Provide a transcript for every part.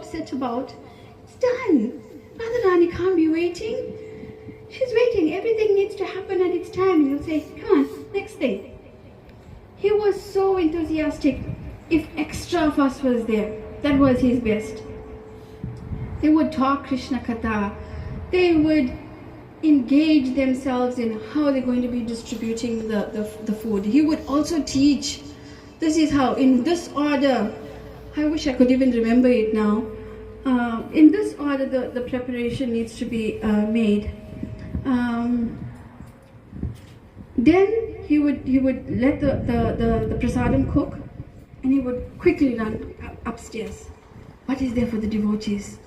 upset about. It's done. Radharani can't be waiting. She's waiting. Everything needs to happen at its time. And you'll say, come on, next thing. He was so enthusiastic. If extra of us was there, that was his best. They would talk Krishna Katha. They would engage themselves in how they're going to be distributing the food. He would also teach. This is how, in this order. I wish I could even remember it now. In this order, the preparation needs to be made. Then he would let the prasadam cook, and he would quickly run upstairs. What is there for the devotees?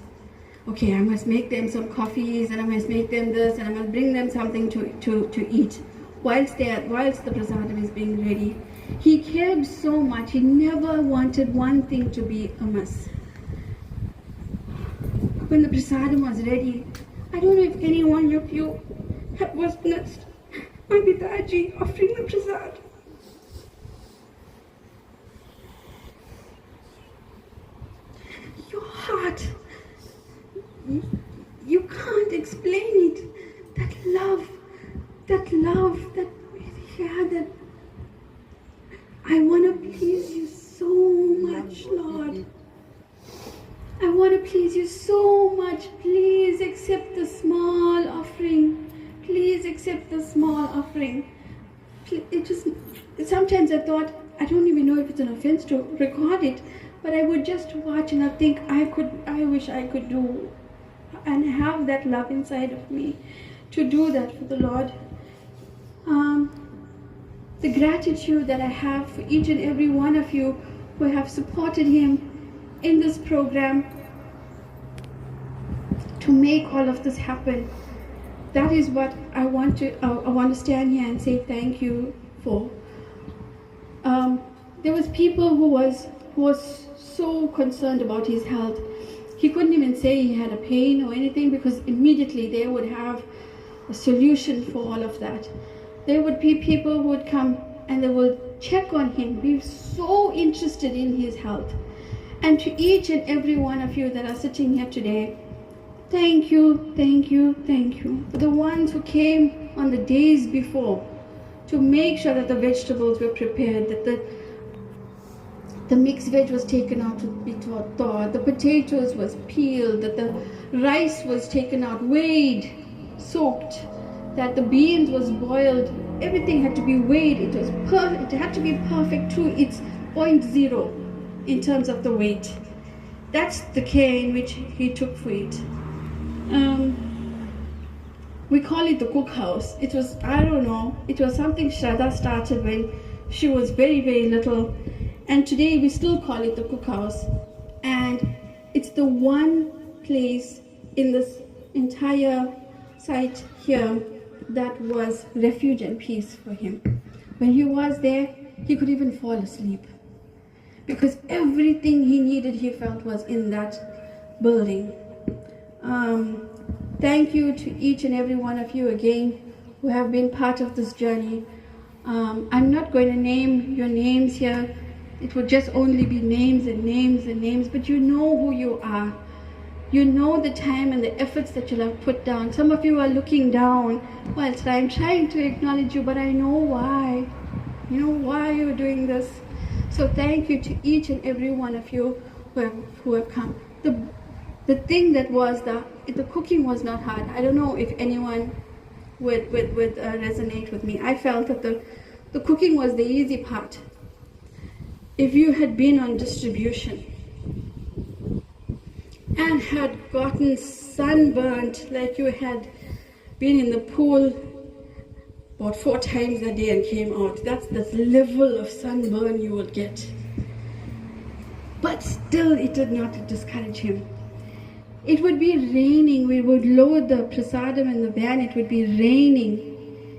Okay, I must make them some coffees, and I must make them this, and I must bring them something to eat. Whilst the prasadam is being ready, he cared so much. He never wanted one thing to be amiss. When the prasadam was ready, I don't know if any one of you have witnessed my Pidaji offering the prasad. Your heart, you can't explain it. That love that he had, that I want to please you so much, Lord. I want to please you so much. Please accept the small offering. Please accept the small offering. Sometimes I thought, I don't even know if it's an offense to record it, but I would just watch and I think I wish I could do and have that love inside of me to do that for the Lord. The gratitude that I have for each and every one of you who have supported him in this program to make all of this happen. That is what I want to stand here and say thank you for. There was people who was so concerned about his health. He couldn't even say he had a pain or anything, because immediately they would have a solution for all of that. There would be people who would come and they would check on him, be so interested in his health. And to each and every one of you that are sitting here today, thank you, thank you, thank you. The ones who came on the days before to make sure that the vegetables were prepared, that the mixed veg was taken out to be thawed, the potatoes was peeled, that the rice was taken out, weighed, soaked, that the beans was boiled. Everything had to be weighed. It was perfect. It had to be perfect to its 0.0 in terms of the weight. That's the care in which he took for it. We call it the cookhouse. It was, I don't know, it was something Shraddha started when she was very, very little. And today we still call it the cookhouse. And it's the one place in this entire site here that was refuge and peace for him. When he was there, he could even fall asleep, because everything he needed, he felt, was in that building. Thank you to each and every one of you again who have been part of this journey. I'm not going to name your names here. It would just only be names and names and names, but you know who you are. You know the time and the efforts that you'll have put down. Some of you are looking down whilst I'm trying to acknowledge you, but I know why. You know why you're doing this. So thank you to each and every one of you who have come. The thing that was the cooking was not hard. I don't know if anyone would resonate with me. I felt that the cooking was the easy part. If you had been on distribution and had gotten sunburnt, like you had been in the pool about 4 times a day and came out, that's the level of sunburn you would get. But still, it did not discourage him. It would be raining. We would load the prasadam in the van. It would be raining.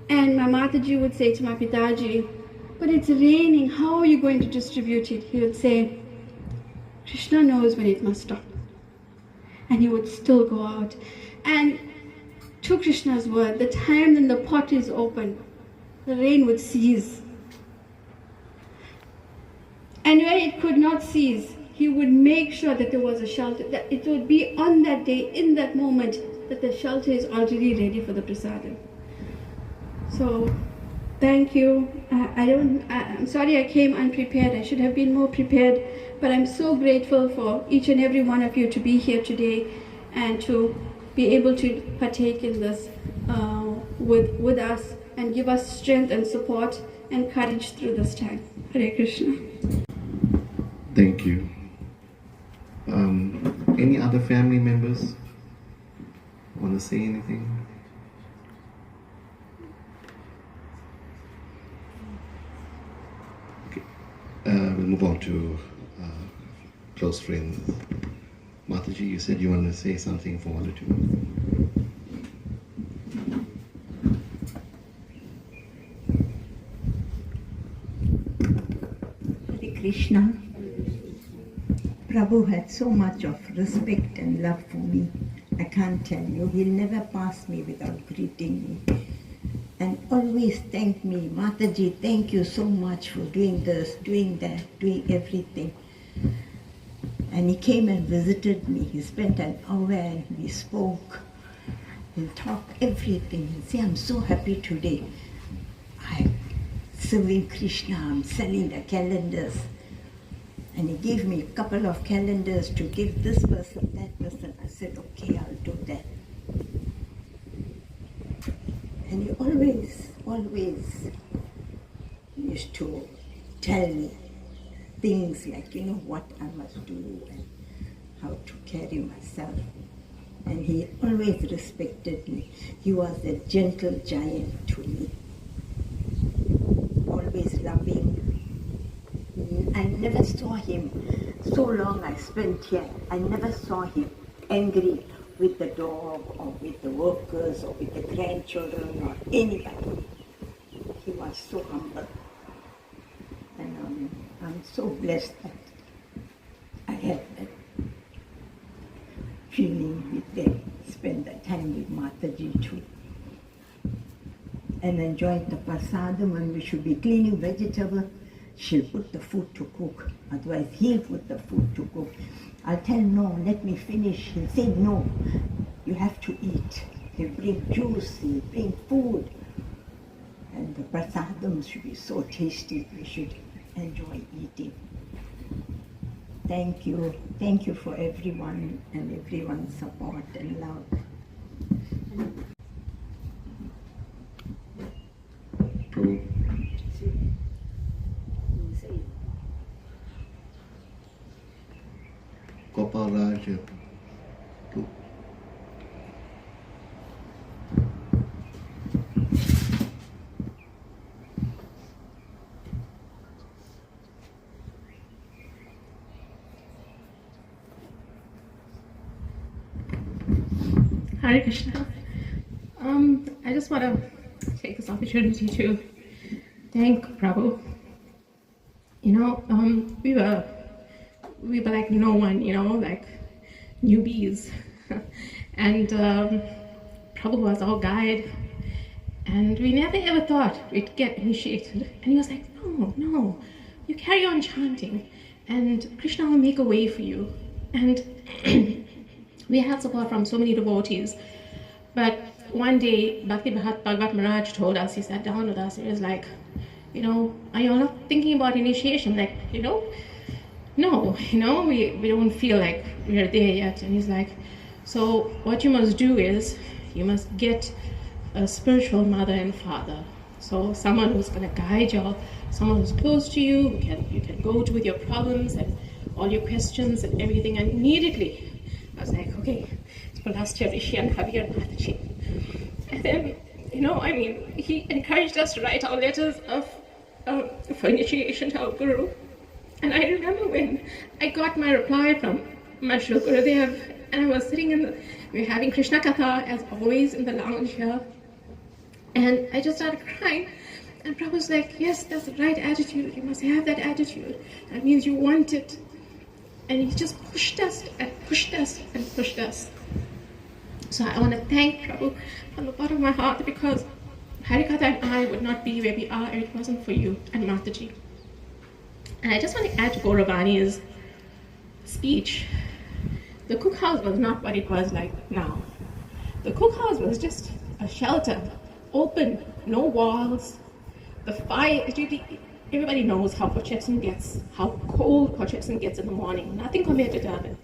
And my Mataji would say to my Pitaji, but it's raining. How are you going to distribute it? He would say, Krishna knows when it must stop. And he would still go out. And to Krishna's word, the time when the pot is open, the rain would cease. And where it could not cease, he would make sure that there was a shelter, that it would be on that day, in that moment, that the shelter is already ready for the prasadam. So, thank you. I'm sorry I came unprepared. I should have been more prepared, but I'm so grateful for each and every one of you to be here today and to be able to partake in this with us and give us strength and support and courage through this time. Hare Krishna. Thank you. Any other family members want to say anything? Okay. We'll move on to close friends. Mataji, you said you wanted to say something for 1 or 2 minutes. Hare Krishna. Prabhu had so much of respect and love for me. I can't tell you. He'll never pass me without greeting me. And always thank me. Mataji, thank you so much for doing this, doing that, doing everything. And he came and visited me. He spent an hour and we spoke and talked everything. And say, I'm so happy today. I'm serving Krishna. I'm selling the calendars. And he gave me a couple of calendars to give this person, that person. I said, okay, I'll do that. And he always used to tell me things like, what I must do and how to carry myself. And he always respected me. He was a gentle giant to me. Always loving. I never saw him, so long I spent here, I never saw him angry with the dog or with the workers or with the grandchildren or anybody. He was so humble. And I'm so blessed that I had that feeling with them, spend the time with Mataji too. And enjoyed the prasadam when we should be cleaning vegetables. She'll put the food to cook, otherwise he'll put the food to cook. I'll tell no, let me finish. He'll say no, you have to eat. He'll bring juice, he'll bring food. And the prasadam should be so tasty, we should enjoy eating. Thank you for everyone and everyone's support and love. Prabhu. Gopal Raj. Hare Krishna. I just want to take this opportunity to thank Prabhu. We were like no one, like newbies. And Prabhu was our guide. And we never ever thought we'd get initiated. And he was like, no, you carry on chanting and Krishna will make a way for you. And we had support from so many devotees. But one day, Bhakti Bhagat Maharaj told us, he sat down with us, and he was like, are you not thinking about initiation? Like, no, we don't feel like we're there yet. And he's like, so what you must do is, you must get a spiritual mother and father. So someone who's going to guide you, someone who's close to you, you can go to with your problems and all your questions and everything. And immediately, I was like, okay, it's Pulastiya Rsi and Javier Mataji. And then, he encouraged us to write our letters for initiation to our Guru. And I remember when I got my reply from Mashru Gurudev, and I was sitting we were having Krishna Katha, as always, in the lounge here. And I just started crying. And Prabhu was like, yes, that's the right attitude. You must have that attitude. That means you want it. And he just pushed us and pushed us and pushed us. So I want to thank Prabhu from the bottom of my heart, because Harikatha and I would not be where we are if it wasn't for you and Mataji. And I just want to add to Gauravani's speech, the cookhouse was not what it was like now. The cookhouse was just a shelter, open, no walls. The fire, everybody knows how Port Shepstone gets, how cold Port Shepstone gets in the morning. Nothing compared to Durban.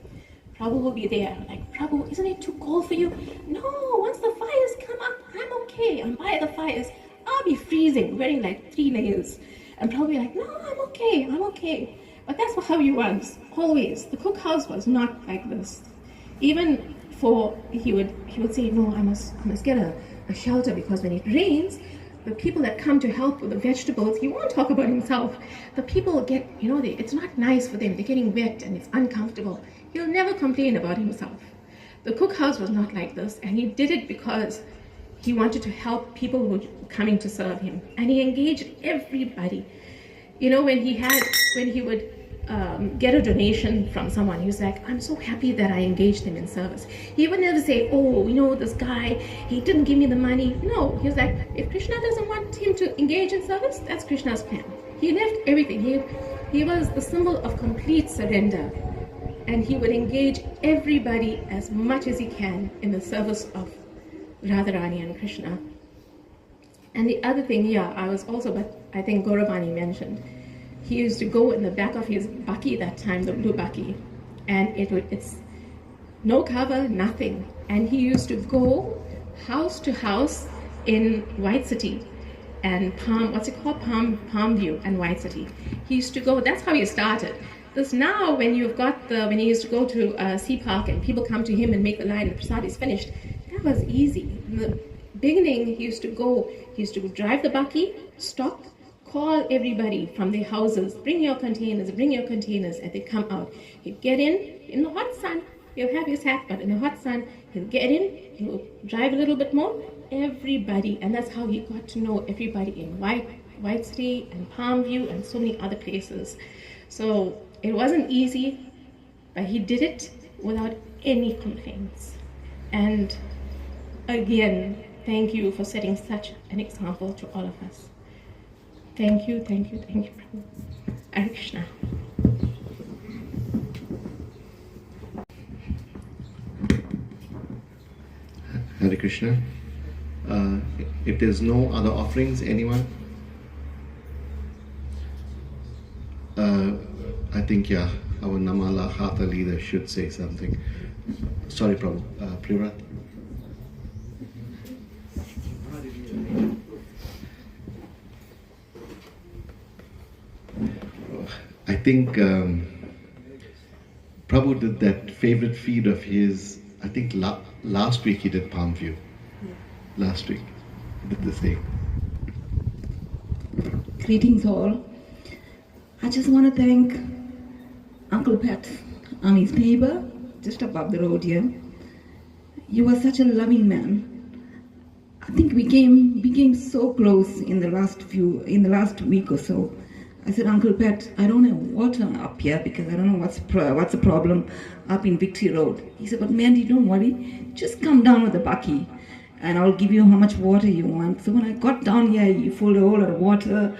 Prabhu will be there, like, Prabhu, isn't it too cold for you? No, once the fires come up, I'm okay. I'm by the fires. I'll be freezing, wearing like 3 layers. And Prabhu will be like, no, I'm okay. But that's how he was, always. The cookhouse was not like this. Even he would say, no, I must get a shelter, because when it rains, the people that come to help with the vegetables, he won't talk about himself. The people get, it's not nice for them. They're getting wet and it's uncomfortable. He'll never complain about himself. The cookhouse was not like this, and he did it because he wanted to help people who were coming to serve him. And he engaged everybody. When he would get a donation from someone, he was like, I'm so happy that I engaged him in service. He would never say, oh, this guy, he didn't give me the money. No, he was like, if Krishna doesn't want him to engage in service, that's Krishna's plan. He left everything. He was the symbol of complete surrender. And he would engage everybody as much as he can in the service of Radharani and Krishna. And the other thing, but I think Gauravani mentioned, he used to go in the back of his bakki that time, the blue bakki, and it's no cover, nothing. And he used to go house to house in White City and Palm View and White City. He used to go, that's how he started. This now, when he used to go to Sea Park and people come to him and make the line and the prasad is finished, that was easy. In the beginning, he used to drive the bakki, stop, call everybody from their houses, bring your containers, and they come out. He'd get in the hot sun, he'll have his hat, but in the hot sun, he'll get in, he'll drive a little bit more, everybody, and that's how he got to know everybody in White City and Palm View and so many other places. So it wasn't easy, but he did it without any complaints. And again, thank you for setting such an example to all of us. Thank you, Prabhu. Hare Krishna. Hare Krishna. If there's no other offerings, anyone? I think, our Namala Hatha leader should say something. Sorry, Prabhu. Priyarat. I think Prabhu did that favorite feed of his, I think last week he did Palm View. Yeah. Last week he did the same. Greetings all. I just want to thank Uncle Pat, I'm his neighbor, just above the road here. You are such a loving man. I think we became so close in the last week or so. I said, Uncle Pat, I don't have water up here because I don't know what's the problem up in Victory Road. He said, but Mandy, don't worry, just come down with the bakkie and I'll give you how much water you want. So when I got down here, he filled a whole lot of water,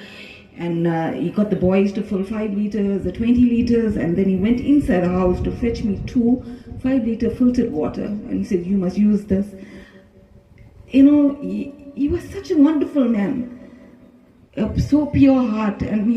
and he got the boys to fill 5 liters, the 20 liters, and then he went inside the house to fetch me 2 5-liter filtered water, and he said, you must use this. He was such a wonderful man. So pure heart, and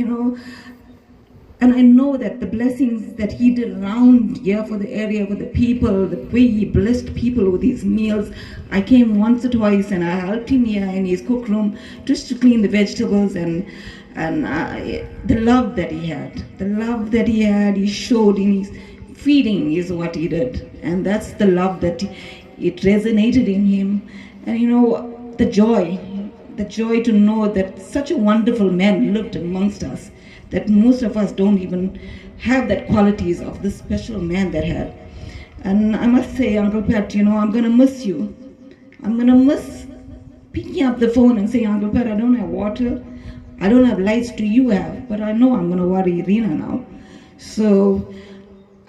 and I know that the blessings that he did around here for the area, for the people, the way he blessed people with his meals. I came once or twice and I helped him here in his cook room just to clean the vegetables, and the love that he had, he showed in his feeding is what he did, and that's the love that it resonated in him, and the joy to know that such a wonderful man lived amongst us, that most of us don't even have that qualities of this special man that had. And I must say, Uncle Pat, I'm going to miss you. I'm going to miss picking up the phone and saying, Uncle Pat, I don't have water, I don't have lights, do you have? But I know I'm going to worry Irina now. So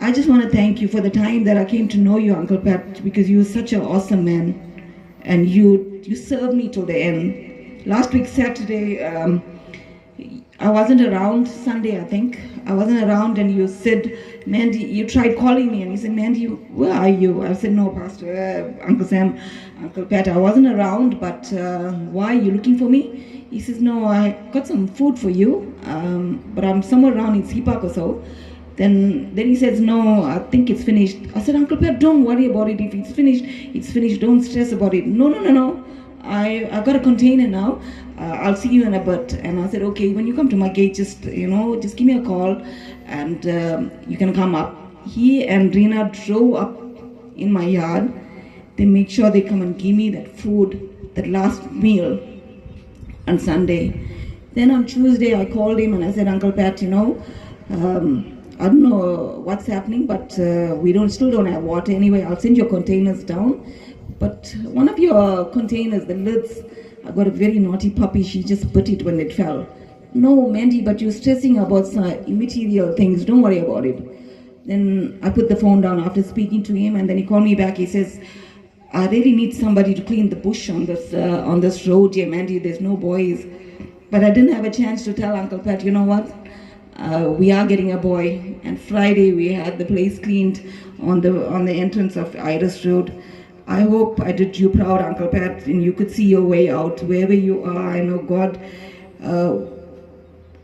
I just want to thank you for the time that I came to know you, Uncle Pat, because you were such an awesome man, and you served me till the end. Last week Saturday, I wasn't around Sunday, I think. I wasn't around, and you said, Mandy, you tried calling me, and you said, Mandy, where are you? I said, no, Pastor, Uncle Sam, Uncle Pat, I wasn't around, but why are you looking for me? He says, no, I got some food for you, but I'm somewhere around in Sea Park or so. Then he says, no, I think it's finished. I said, Uncle Pat, don't worry about it. If it's finished, it's finished. Don't stress about it. No. I got a container now. I'll see you in a bit. And I said, okay, when you come to my gate, just give me a call, and you can come up. He and Rina drove up in my yard. They make sure they come and give me that food, that last meal on Sunday. Then on Tuesday, I called him and I said, Uncle Pat, I don't know what's happening, but we still don't have water anyway. I'll send your containers down. But one of your containers, the lids, I got a very naughty puppy. She just bit it when it fell. No, Mandy, but you're stressing about some immaterial things. Don't worry about it. Then I put the phone down after speaking to him, and then he called me back. He says, I really need somebody to clean the bush on this road here, Mandy. There's no boys. But I didn't have a chance to tell Uncle Pat, you know what? We are getting a boy. And Friday we had the place cleaned on the entrance of Iris Road. I hope I did you proud, Uncle Pat, and you could see your way out wherever you are. I know God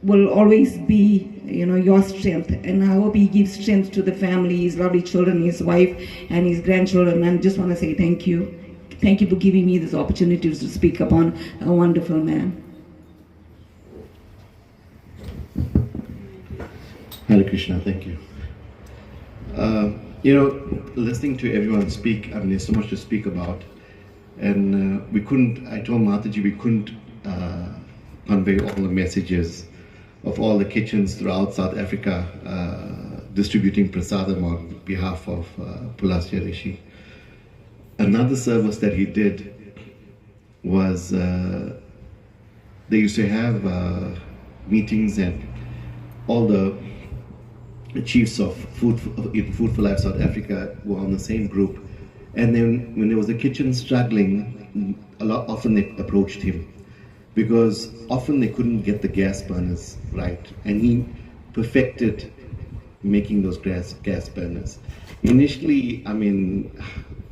will always be, your strength, and I hope He gives strength to the family, His lovely children, His wife, and His grandchildren. And I just want to say thank you. Thank you for giving me this opportunity to speak upon a wonderful man. Hare Krishna, thank you. Listening to everyone speak, there's so much to speak about. And I told Mataji we couldn't convey all the messages of all the kitchens throughout South Africa distributing prasadam on behalf of Pulastiya Rsi. Another service that he did was they used to have meetings, and all the chiefs of Food for Life South Africa were on the same group. And then when there was a kitchen struggling, often they approached him, because often they couldn't get the gas burners right, and he perfected making those gas burners. Initially,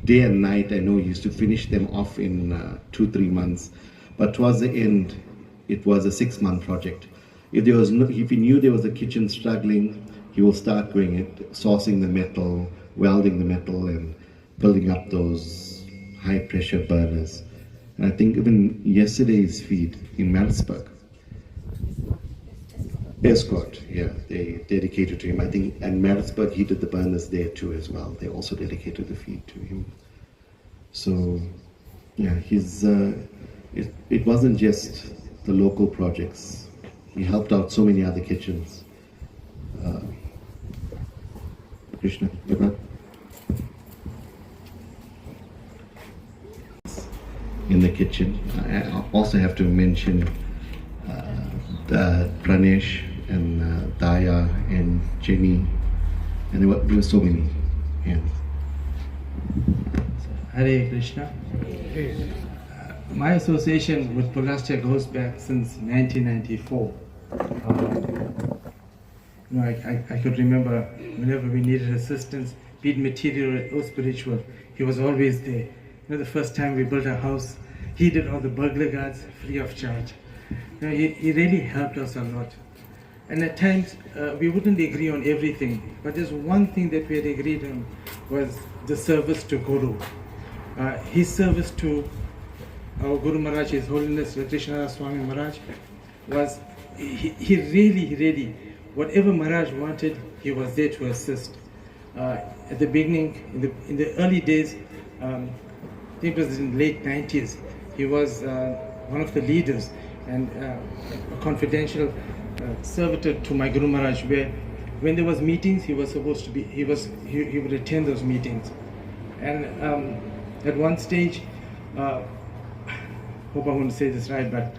day and night, I know he used to finish them off in 2-3 months, but towards the end, it was a 6-month project. If he knew there was a kitchen struggling, he will start doing it, sourcing the metal, welding the metal, and building up those high pressure burners. And I think even yesterday's feed in Maritzburg, Escort, yeah, they dedicated to him. I think, and Maritzburg, he did the burners there too as well. They also dedicated the feed to him. So, yeah, it wasn't just the local projects. He helped out so many other kitchens. Krishna, in the kitchen. I also have to mention Pranesh and Daya and Jenny, and there were so many hands. Hare Krishna. My association with Pulastiya goes back since 1994. I could remember whenever we needed assistance, be it material or spiritual, he was always there. The first time we built a house, he did all the burglar guards free of charge. He really helped us a lot. And at times, we wouldn't agree on everything, but there's one thing that we had agreed on was the service to Guru. His service to our Guru Maharaj, His Holiness Krishnara Swami Maharaj, was he really, whatever Maharaj wanted, he was there to assist. At the beginning, in the early days, I think it was in the late 90s, he was one of the leaders and a confidential servitor to my Guru Maharaj, where when there was meetings, he was supposed to be, he would attend those meetings. And at one stage, hope I won't say this right, but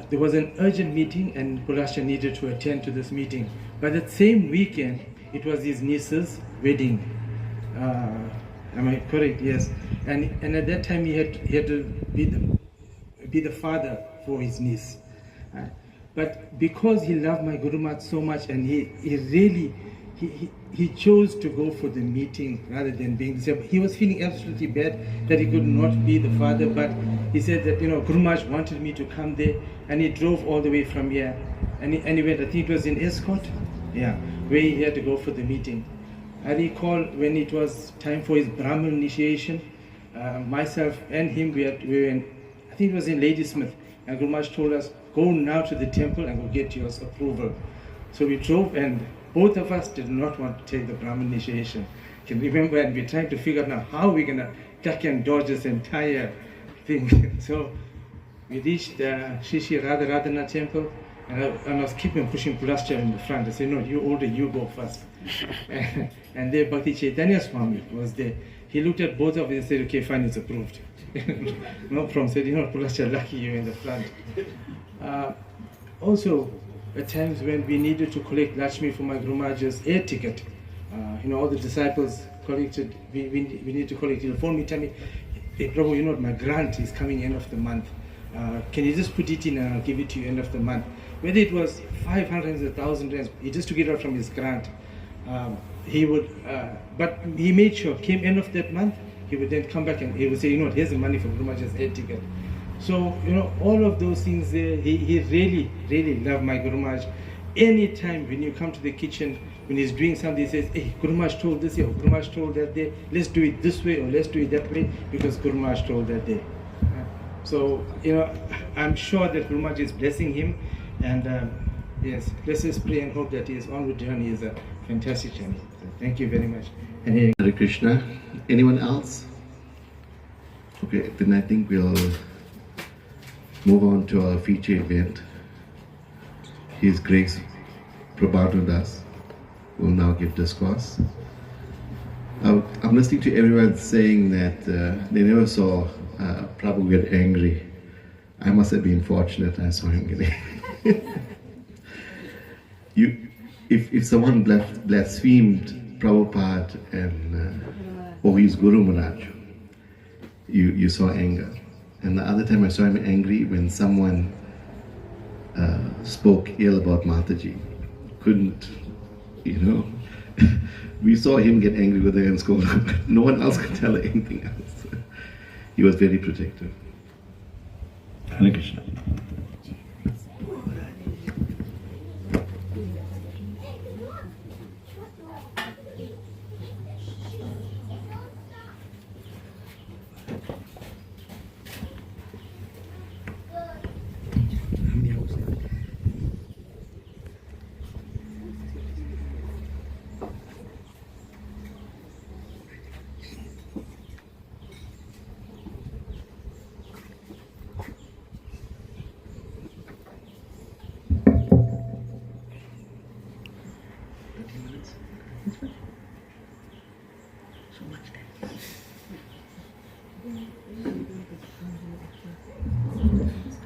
there was an urgent meeting and Pulastiya needed to attend to this meeting. But that same weekend, it was his niece's wedding. Am I correct? Yes. And at that time, he had to be the father for his niece. But because he loved my Guru Maharaj so much, and he really, he chose to go for the meeting rather than being disabled. He was feeling absolutely bad that he could not be the father, but he said that, Guru Maharaj wanted me to come there, and he drove all the way from here. And he went, I think it was in Escort, yeah, where he had to go for the meeting. I recall when it was time for his Brahman initiation, myself and him, we were in, I think it was in Ladysmith, and Guru Maharaj told us, go now to the temple and go get your approval. So we drove, and both of us did not want to take the Brahman initiation. Can remember, and we're trying to figure out now how we're going to duck and dodge this entire thing. So we reached Shri Radharana temple, and I was keeping pushing Pulastiya in the front. I said, no, you older, you go first. And there Bhakti Chaitanya Swami was there. He looked at both of us and said, okay, fine, it's approved. No problem. Said, Pulastiya, lucky you're in the front. Also, at times when we needed to collect Lakshmi for my Guru Maharaj's air ticket, all the disciples collected, we need to collect. He'll phone me, tell me, hey Prabhu, my grant is coming end of the month. Can you just put it in and I'll give it to you end of the month? Whether it was 500 or 1,000 rands, he just took it out from his grant. He would, but he made sure, came end of that month, he would then come back and he would say, here's the money for Guru Maharaj's air ticket. So, all of those things there, he really, really loved my Guru Maharaj. Anytime when you come to the kitchen, when he's doing something, he says, hey, Guru Maharaj told this here, Guru Maharaj told that day, let's do it this way or let's do it that way, because Guru Maharaj told that day. So, I'm sure that Guru Maharaj is blessing him, and yes, let's just pray and hope that his onward journey is a fantastic journey. So thank you very much. Hare Krishna. Anyone else? Okay, then I think we'll move on to our feature event. His Grace Prabhu Das will now give discourse. I'm listening to everyone saying that they never saw Prabhu get angry. I must have been fortunate I saw him get angry. If someone blasphemed Prabhupada or his Guru Maharaj, you saw anger. And the other time I saw him angry when someone spoke ill about Mataji. Couldn't, we saw him get angry with her and scold her. No one else could tell her anything else. He was very protective. Hare Krishna.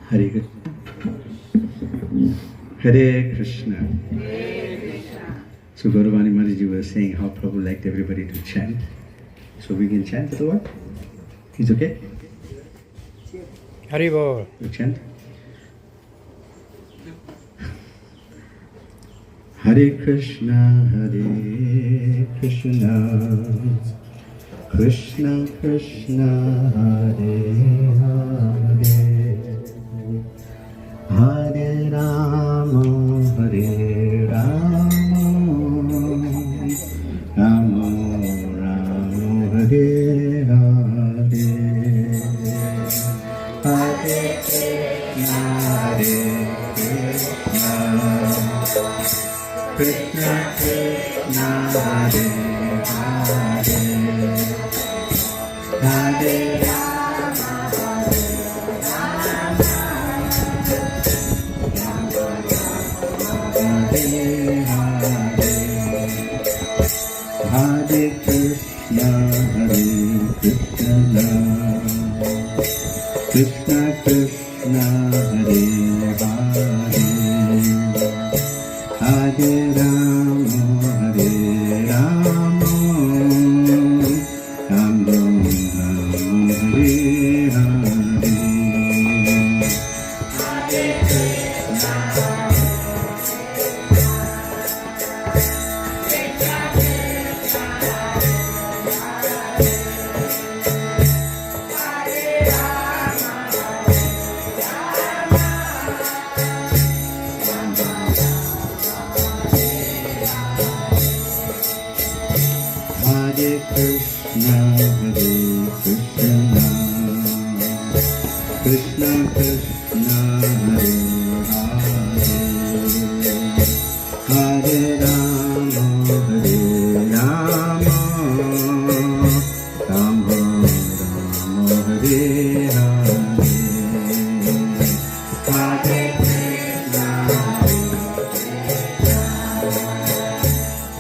Hare Krishna. Hare Krishna. So Gauravani Maharaji was saying how Prabhu liked everybody to chant. So we can chant with the word? Is okay? Hari Bol. We chant. Hare Krishna, Hare Krishna, Krishna Krishna, Hare Hare, Hare Rama, Hare Rama, Rama Rama, Hare Hare, Hare Krishna, Hare Krishna, Krishna Krishna, Hare Hare, Hare Rama, Hare Hare, Hare Krishna, Hare Krishna, Krishna Krishna, Hare Hare, Hare Rama, Hare Rama, Rama Rama, Hare Hare, Hare Krishna. Krishna, Hare Krishna, Krishna Krishna, Hare Hare, Hare Rama, Hare Rama, Rama Rama, Hare Hare, Hare Krishna, Hare Krishna, Hare Krishna,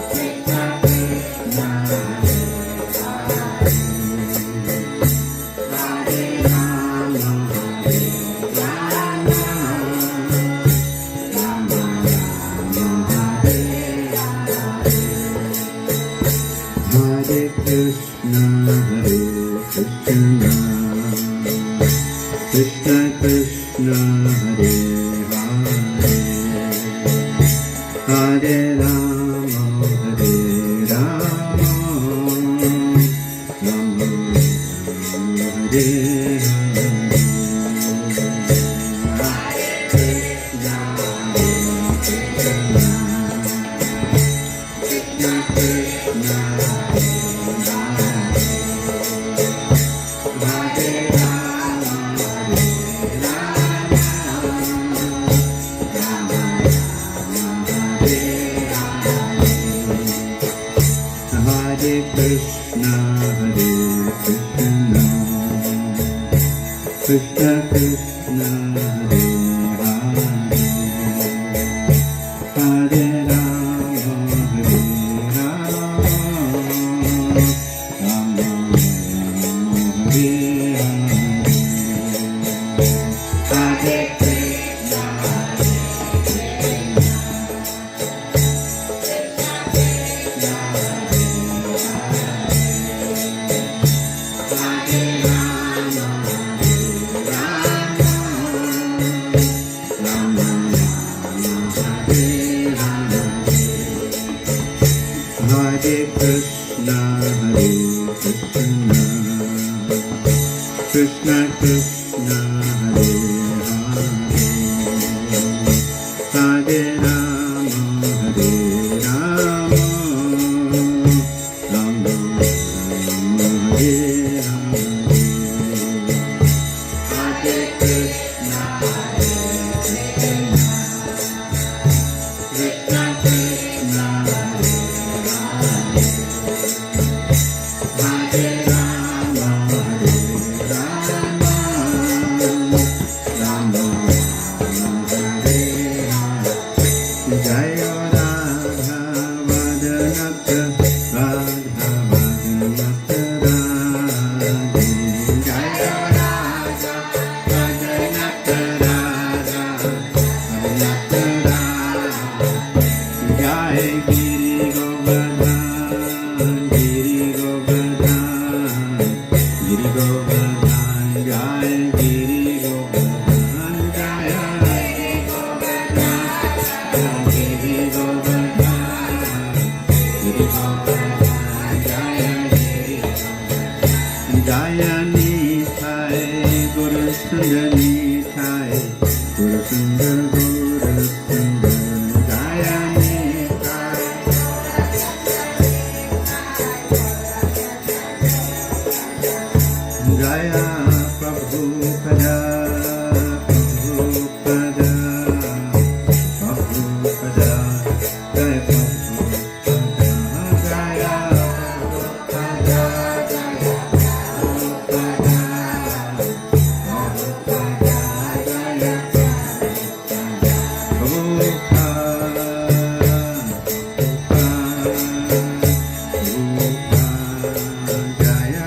Krishna Krishna, Hare Hare, Hare Rama, Hare Rama, Rama Rama, Hare Hare, Hare Krishna, Hare Krishna, Krishna Krishna, Hare Krishna, Hare Krishna, Krishna Krishna, Hare Hare, Hare Rama, Hare Rama, Rama Rama, Hare Hare, Hare Krishna, Hare Krishna, Hare Krishna, Krishna Krishna, Hare Hare, Hare Rama, Hare Rama, Rama Rama, Hare Hare, Hare Krishna, Hare Krishna, Krishna Krishna, Hare Hare Rama, Hare Rama, Rama Rama, Hare Hare. Jaya Radha Vadanata, Radha Vadanata Radhe. Jaya Radha Vadanata, Radha Vadanata Radhe. Jai Giri Govardhan, Giri Govardhan, Giri Govardhan, Jai Giri Govardhan, Jaya Giri Govardhan, Giri Govardhan, Giri Govardhan, Jaya Giri Govardhan, Jaya Nithai, Guru Sundar Nithai, Guru Sundar, Guru Sundar, Jaya Nithai. Jaya Prabhupada, Prabhupada, Prabhupada, Jaya Prabhupada, Jaya Prabhupada, Jaya Prabhupada, Prabhupada, Jaya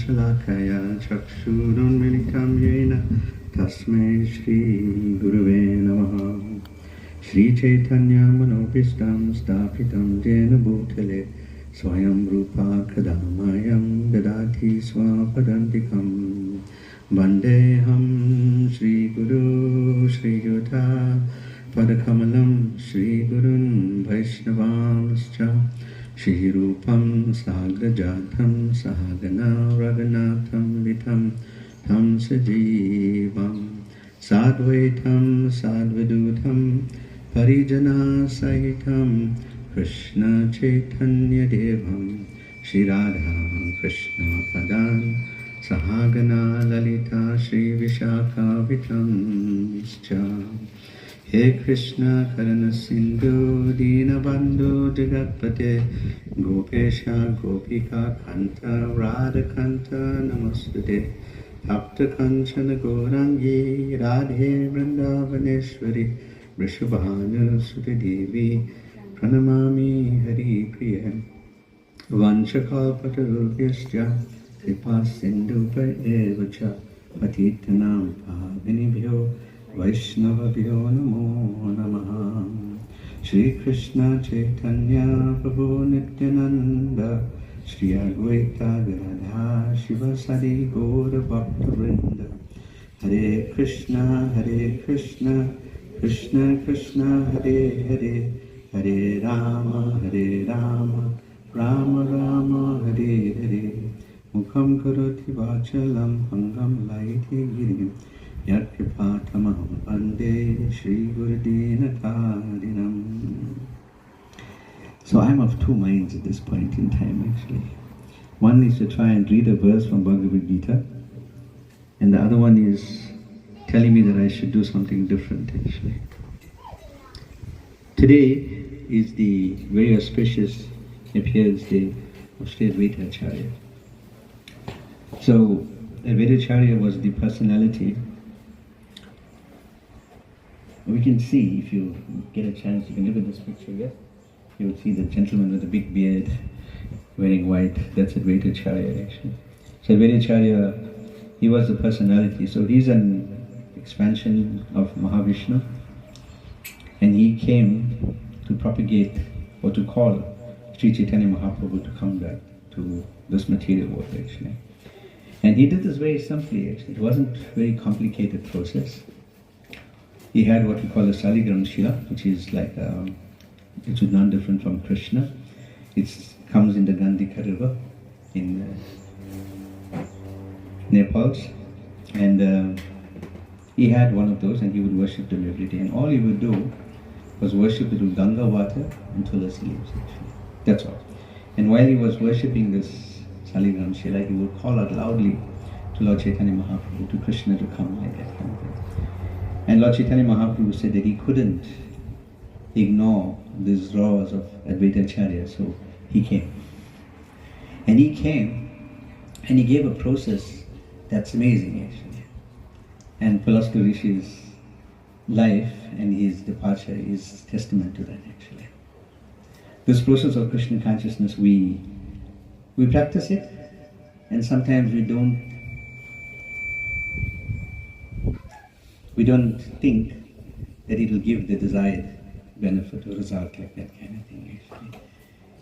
Shalakaya Chakshurunmilitam Yena Tasmai Shri Guruve Namaha. Shri Chaitanya Manopistam Stapitam Jena Bhutale Swayam Rupa Kadamayam Dadati Swapadantikam Vandeham Shri Guru Shri Yuta Padakamalam Shri Gurun Vaishnavamscha Shri Rupam sagrajatam sahagana raghunatham vitam tam sajivam sadvaitam sadvadutam parijana sahitam Krishna Chaitanya Devam Shri Radha Krishna Padan Sahagana Lalita Shri Vishakha Vitam He Krishna Karana Sindhu Dinabandhu Jagatpate Gopesha Gopika Kanta Radha Kanta Namastute Bhakta Kanchana Gaurangi Radhe Vrindavaneshwari Vrishabhanu Sute Devi Pranamami Hari Priya Vanchakalpatarubhyascha Kripa Sindhupa Evacha Patitanam Pavanibhyo Vaishnavabhyo Namo Namaha Shri Krishna Chaitanya Prabhu Nityananda Shri Advaita Gadadha Shiva Sadi Gaura Bhakta Vrinda Hare Krishna Krishna Krishna Hare Hare Hare Rama Rama Rama Hare Hare Mukham karoti vachalam hangam laiti girim Yat kripatamaham pande Shri Gurudina Tarinam. So I'm of two minds at this point in time actually. One is to try and read a verse from Bhagavad Gita, and the other one is telling me that I should do something different actually. Today is the very auspicious appearance day of Sri Advaita Acharya. So Advaita Acharya was the personality. We can see, if you get a chance, you can look at this picture here. You will see the gentleman with the big beard wearing white. That's Advaita Acharya actually. So Advaita Acharya, he was the personality. So he's an expansion of Mahavishnu. And he came to propagate or to call Sri Chaitanya Mahaprabhu to come back to this material world actually. And he did this very simply actually. It wasn't a very complicated process. He had what we call a Saligram Shila, which is like, it's not different from Krishna. It comes in the Gandhika River in Nepal. And he had one of those and he would worship them every day. And all he would do was worship it with Ganga water and tulasi leaves actually. That's all. And while he was worshipping this Saligram Shila, he would call out loudly to Lord Chaitanya Mahaprabhu, to Krishna to come like that kind of thing. And Lord Chaitanya Mahaprabhu said that he couldn't ignore these roars of Advaita Acharya, so he came. And he came and he gave a process that's amazing actually. And Pulastiya Rsi's life and his departure is testament to that actually. This process of Krishna consciousness, we practice it, and sometimes we don't think that it will give the desired benefit or result like that kind of thing actually.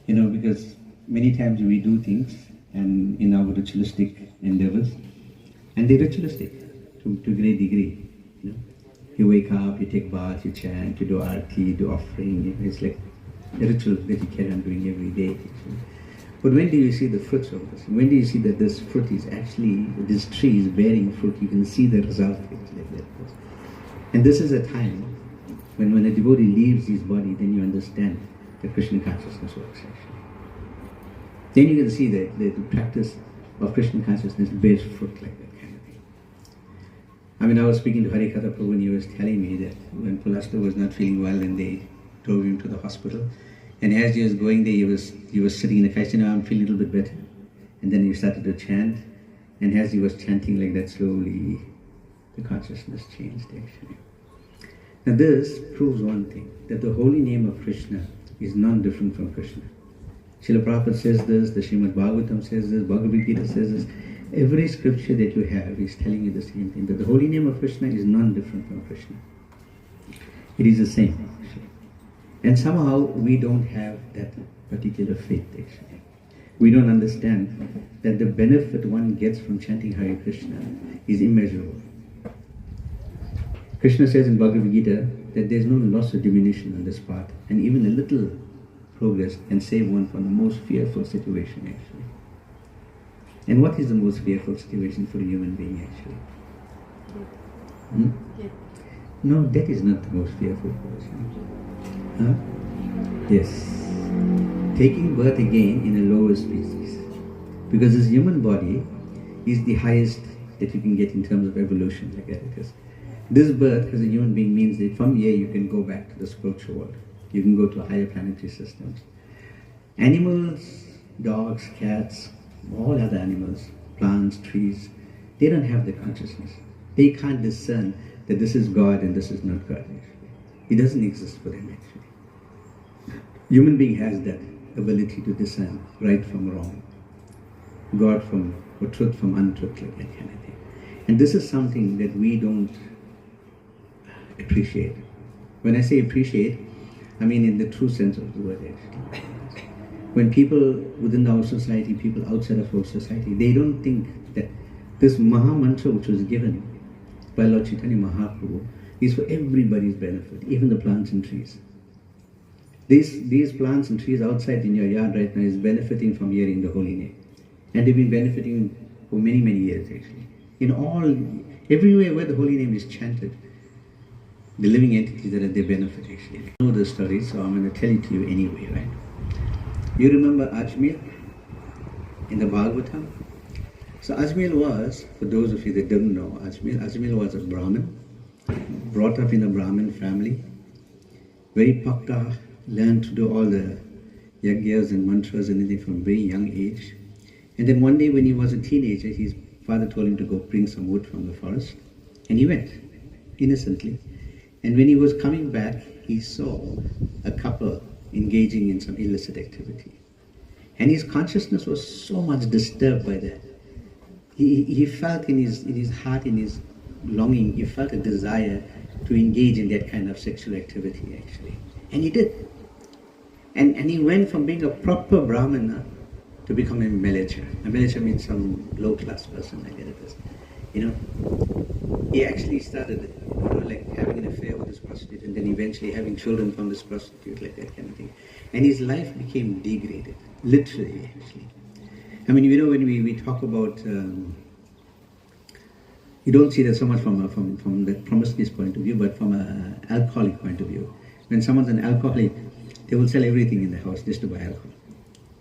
You know, because many times we do things and in our ritualistic endeavors, and they're ritualistic to a great degree. You know, you wake up, you take bath, you chant, you do arti, you do offering. It's like a ritual that you carry on doing every day actually. But when do you see the fruits of this? When do you see that this fruit is actually, this tree is bearing fruit? You can see the result like that. And this is a time when a devotee leaves his body, then you understand that Krishna consciousness works actually. Then you can see that the practice of Krishna consciousness bears fruit like that kind of thing. I mean, I was speaking to Harikatha Prabhu and he was telling me that when Pulastiya was not feeling well and they drove him to the hospital, and as he was going there, he was sitting in the car, saying, I'm feeling a little bit better. And then he started to chant, and as he was chanting like that, slowly the consciousness changed actually. Now this proves one thing, that the holy name of Krishna is non-different from Krishna. Srila Prabhupada says this, the Srimad Bhagavatam says this, Bhagavad Gita says this. Every scripture that you have is telling you the same thing, that the holy name of Krishna is non-different from Krishna. It is the same actually. And somehow we don't have that particular faith actually. We don't understand that the benefit one gets from chanting Hare Krishna is immeasurable. Krishna says in Bhagavad Gita that there's no loss or diminution on this path, and even a little progress and save one from the most fearful situation actually. And what is the most fearful situation for a human being actually? Hmm? No, death is not the most fearful situation. Huh? Yes. Taking birth again in a lower species. Because this human body is the highest that you can get in terms of evolution, like that it is. This birth as a human being means that from here you can go back to the spiritual world. You can go to higher planetary systems. Animals, dogs, cats, all other animals, plants, trees, they don't have the consciousness. They can't discern that this is God and this is not God actually. It doesn't exist for them actually. Human being has that ability to discern right from wrong, God from, or truth from untruth, like that kind of thing. And this is something that we don't appreciate. When I say appreciate, I mean in the true sense of the word actually. When people within our society, people outside of our society, they don't think that this Maha Mantra which was given by Lord Chaitanya Mahaprabhu is for everybody's benefit, even the plants and trees. These plants and trees outside in your yard right now is benefiting from hearing the holy name. And they've been benefiting for many, many years actually. Everywhere where the holy name is chanted, the living entities that are there benefit actually. I know the story, so I'm going to tell it to you anyway, right? You remember Ajmer in the Bhagavatam? So Ajmer was, for those of you that don't know Ajmer was a Brahmin, brought up in a Brahmin family, very pakka, learned to do all the yagyas and mantras and everything from a very young age. And then one day when he was a teenager, his father told him to go bring some wood from the forest. And he went, innocently. And when he was coming back, he saw a couple engaging in some illicit activity. And his consciousness was so much disturbed by that. He felt in his heart, in his longing, he felt a desire to engage in that kind of sexual activity actually. And he did. And he went from being a proper Brahmana to become a Melecha. A Melecha means some low-class person, like that it is. He actually started, like having an affair with this prostitute and then eventually having children from this prostitute, like that kind of thing. And his life became degraded, literally, actually. I mean, when we talk about, you don't see that so much from the promiscuous point of view, but from an alcoholic point of view. When someone's an alcoholic, they will sell everything in the house just to buy alcohol.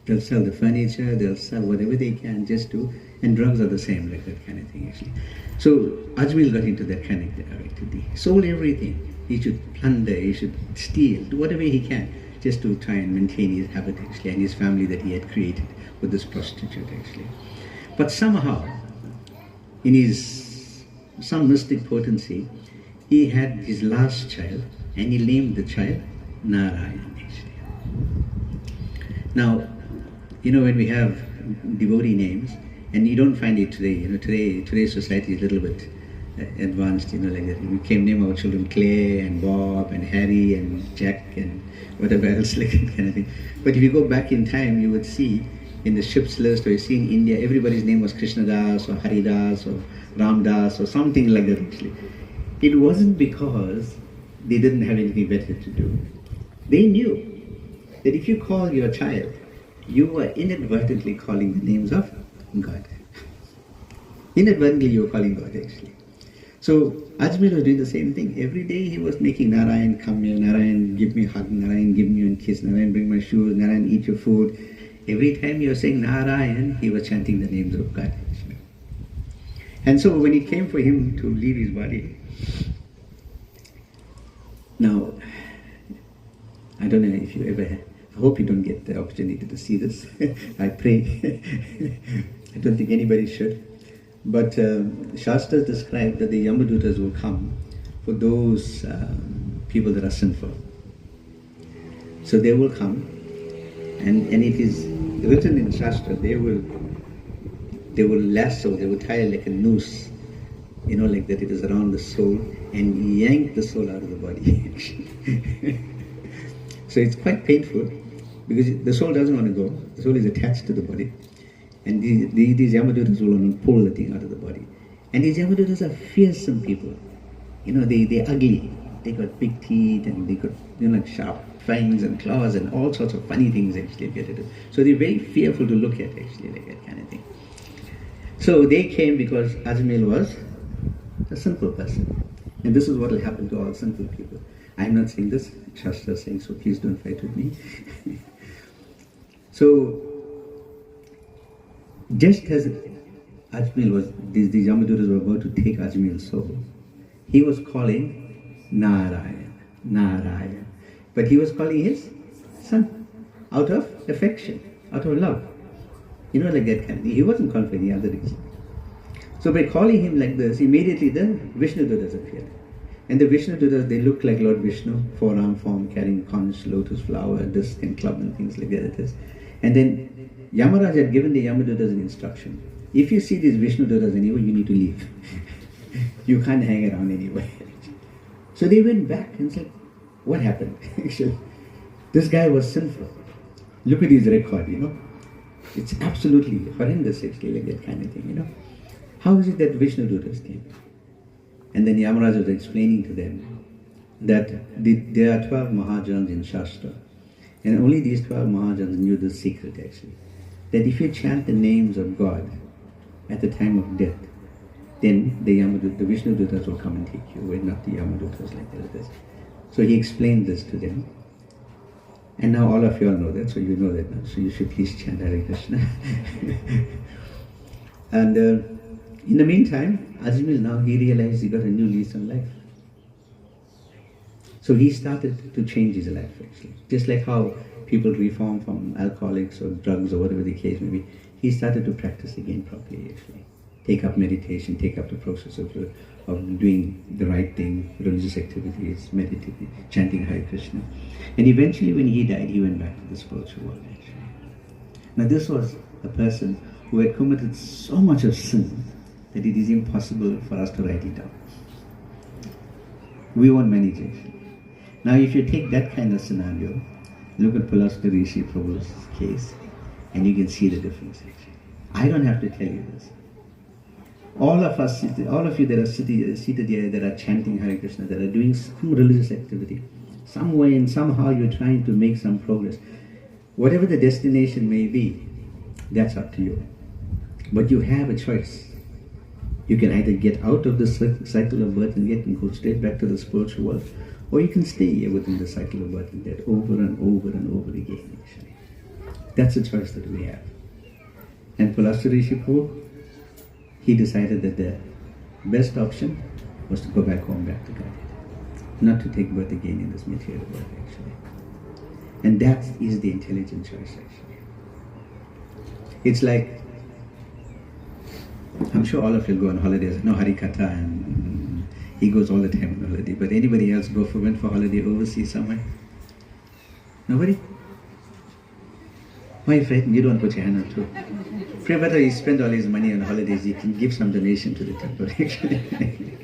They'll sell the furniture, they'll sell whatever they can just to, and drugs are the same, like that kind of thing actually. So Ajmer got into that kind of activity. He sold everything. He should plunder, he should steal, do whatever he can just to try and maintain his habit actually and his family that he had created with this prostitute actually. But somehow, in some mystic potency, he had his last child and he named the child Narayan actually. Now, when we have devotee names, and you don't find it today, today's society is a little bit advanced, like that. We can name our children Claire and Bob and Harry and Jack and whatever else, like that kind of thing. But if you go back in time, you would see in the ship's list, or you see in India, everybody's name was Krishnadas or Haridas or Ramdas or something like that actually. It wasn't because they didn't have anything better to do. They knew that if you call your child, you were inadvertently calling the names of God. Inadvertently you were calling God actually. So Ajmer was doing the same thing. Every day he was making Narayan come here, Narayan give me a hug, Narayan give me a kiss, Narayan bring my shoes, Narayan eat your food. Every time you were saying Narayan, he was chanting the names of God actually. And so when it came for him to leave his body, now, I don't know if you ever, I hope you don't get the opportunity to see this. I pray. I don't think anybody should. But Shastras describe that the Yamadutas will come for those people that are sinful. So they will come, and it is written in Shastra, they will lasso, they will tie like a noose, like that it is around the soul, and yank the soul out of the body. So it's quite painful, because the soul doesn't want to go, the soul is attached to the body, and these Yamadutas will want to pull the thing out of the body. And these Yamadutas are fearsome people. They're ugly, they got big teeth, and they got like sharp fangs and claws and all sorts of funny things actually get to do. So they're very fearful to look at actually, like that kind of thing. So they came because Ajmal was a simple person. And this is what will happen to all simple people. I'm not saying this, Shastra is saying, so please don't fight with me. So, just as Ajmal was, these Yamadutas were about to take Ajmal's soul, he was calling Narayan, Narayan. But he was calling his son out of affection, out of love. You know, like that kind of thing. He wasn't calling for any other reason. So by calling him like this, immediately the Vishnu Dutas appeared. And the Vishnu Dutas, they look like Lord Vishnu, four-arm form, carrying conch, lotus flower, disc and club and things like that it is. And then Yamaraj had given the Yamadutas an instruction. If you see these Vishnu Dutas anywhere, you need to leave. You can't hang around anywhere. So they went back and said, what happened? Actually, this guy was sinful. Look at his record, you know. It's absolutely horrendous, actually, like that kind of thing, you know. How is it that Vishnu Dutas came? And then Yamaraj was explaining to them that there are 12 Mahajans in Shastra. And only these 12 Mahajans knew the secret, actually. That if you chant the names of God at the time of death, then the Vishnu Dutas will come and take you away, not the Yamadutas like that. So he explained this to them. And now all of you all know that, so you know that now. So you should please chant Hare Krishna. And in the meantime, Ajmal now, he realized he got a new lease on life. So he started to change his life actually. Just like how people reform from alcoholics or drugs or whatever the case may be, he started to practice again properly actually. Take up meditation, take up the process of doing the right thing, religious activities, meditating, chanting Hare Krishna. And eventually when he died, he went back to the spiritual world actually. Now this was a person who had committed so much of sin that it is impossible for us to write it down. We won't manage it. Now if you take that kind of scenario, look at Pulastiya Rsi Prabhu's case, and you can see the difference actually. I don't have to tell you this. All of us, all of you that are seated here, that are chanting Hare Krishna, that are doing some religious activity, some way and somehow you're trying to make some progress. Whatever the destination may be, that's up to you. But you have a choice. You can either get out of the cycle of birth and death and go straight back to the spiritual world, or you can stay here within the cycle of birth and death over and over and over again actually. That's a choice that we have. And Pulastiya Rsi Prabhu, he decided that the best option was to go back home, back to God, not to take birth again in this material world actually. And that is the intelligent choice actually. It's like, I'm sure all of you go on holidays. No Harikatha, and he goes all the time on holiday. But anybody else went for holiday overseas somewhere? Nobody? Why are you frightened? You don't put your hand on too. Pray better he spend all his money on holidays, he can give some donation to the temple actually.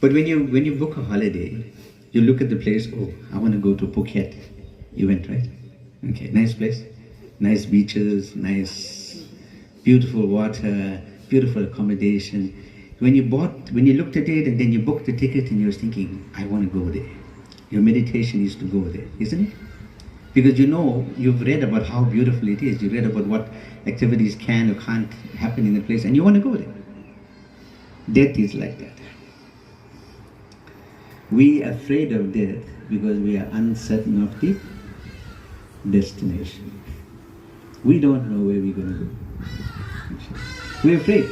But when you book a holiday, you look at the place, oh, I want to go to Phuket. You went, right? Okay, nice place. Nice beaches, nice beautiful water, beautiful accommodation. When you looked at it and then you booked the ticket and you were thinking, I want to go there. Your meditation is to go there, isn't it? Because you know, you've read about how beautiful it is. You read about what activities can or can't happen in the place and you want to go there. Death is like that. We are afraid of death because we are uncertain of the destination. We don't know where we're going to go. We're afraid,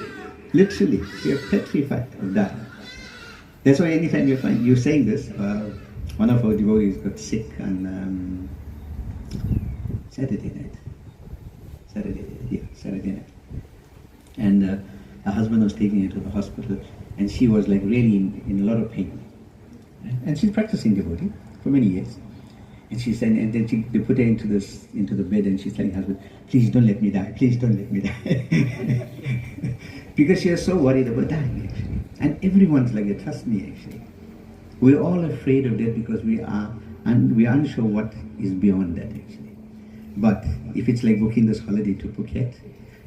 literally, we are petrified of dying. That's why anytime you find, you're saying this, one of our devotees got sick on Saturday night. And her husband was taking her to the hospital and she was like really in a lot of pain. And she's practicing devotee for many years. And she said, and then they put her into the bed and she's telling her husband, please don't let me die, please don't let me die. Because she was so worried about dying actually. And everyone's like that, trust me actually. We're all afraid of death because we are unsure what is beyond that actually. But if it's like booking this holiday to Phuket,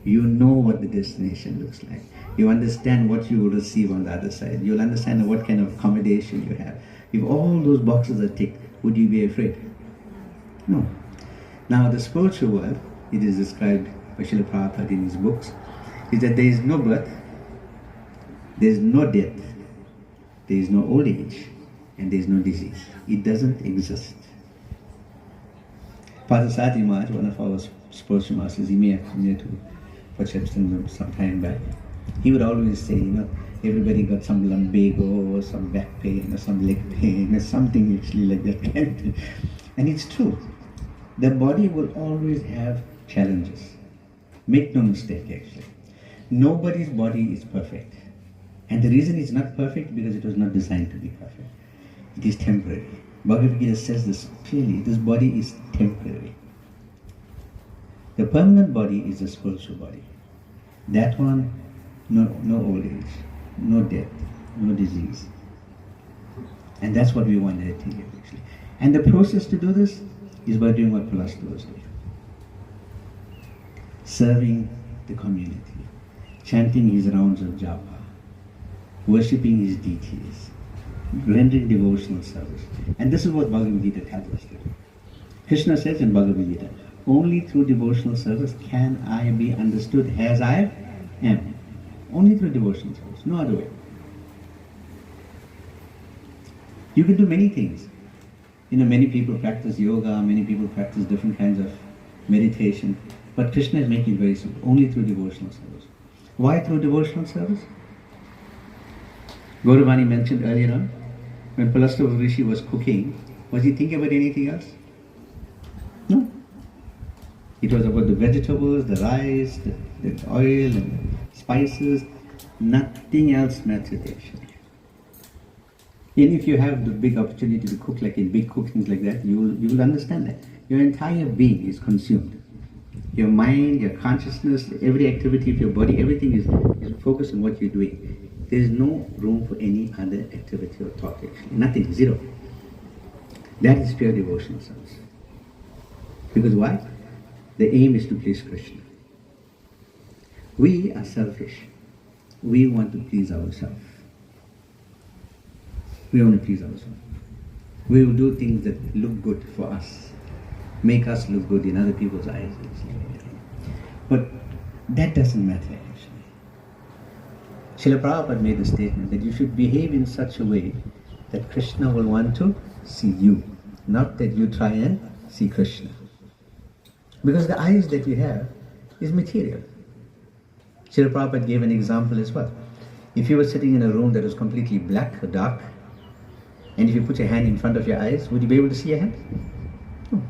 you know what the destination looks like. You understand what you will receive on the other side. You'll understand what kind of accommodation you have. If all those boxes are ticked, would you be afraid? No. Now the spiritual world, it is described by Srila Prabhupada in his books, is that there is no birth, there is no death, there is no old age, and there is no disease. It doesn't exist. Father Sati Maharaj, one of our spiritual masters, he may have come here to Pachepson some time back. He would always say, everybody got some lumbago or some back pain or some leg pain or something actually like that kind of thing. And it's true. The body will always have challenges. Make no mistake actually. Nobody's body is perfect. And the reason it's not perfect because it was not designed to be perfect. It is temporary. Bhagavad Gita says this clearly. This body is temporary. The permanent body is the spiritual body. That one, no old age, no death, no disease. And that's what we want to attain actually. And the process to do this is by doing what Pulastiya was doing. Serving the community, chanting his rounds of japa, worshipping his deities, rendering devotional service. And this is what Bhagavad Gita tells us to do. Krishna says in Bhagavad Gita, only through devotional service can I be understood as I am. Only through devotional service, no other way. You can do many things. Many people practice yoga, many people practice different kinds of meditation, but Krishna is making it very simple, only through devotional service. Why through devotional service? Gauravani mentioned earlier on, when Pulastiya Rsi was cooking, was he thinking about anything else? No. It was about the vegetables, the rice, the oil and spices. Nothing else mattered actually. And if you have the big opportunity to cook like in big cookings like that, you will understand that. Your entire being is consumed. Your mind, your consciousness, every activity of your body, everything is focused on what you're doing. There is no room for any other activity or thought actually. Nothing, zero. That is pure devotional service. Because why? The aim is to please Krishna. We are selfish. We want to please ourselves. We want to please ourselves. We will do things that look good for us, make us look good in other people's eyes. But that doesn't matter actually. Srila Prabhupada made the statement that you should behave in such a way that Krishna will want to see you, not that you try and see Krishna. Because the eyes that we have is material. Srila Prabhupada gave an example as well. If you were sitting in a room that was completely black or dark, and if you put your hand in front of your eyes, would you be able to see your hand? No.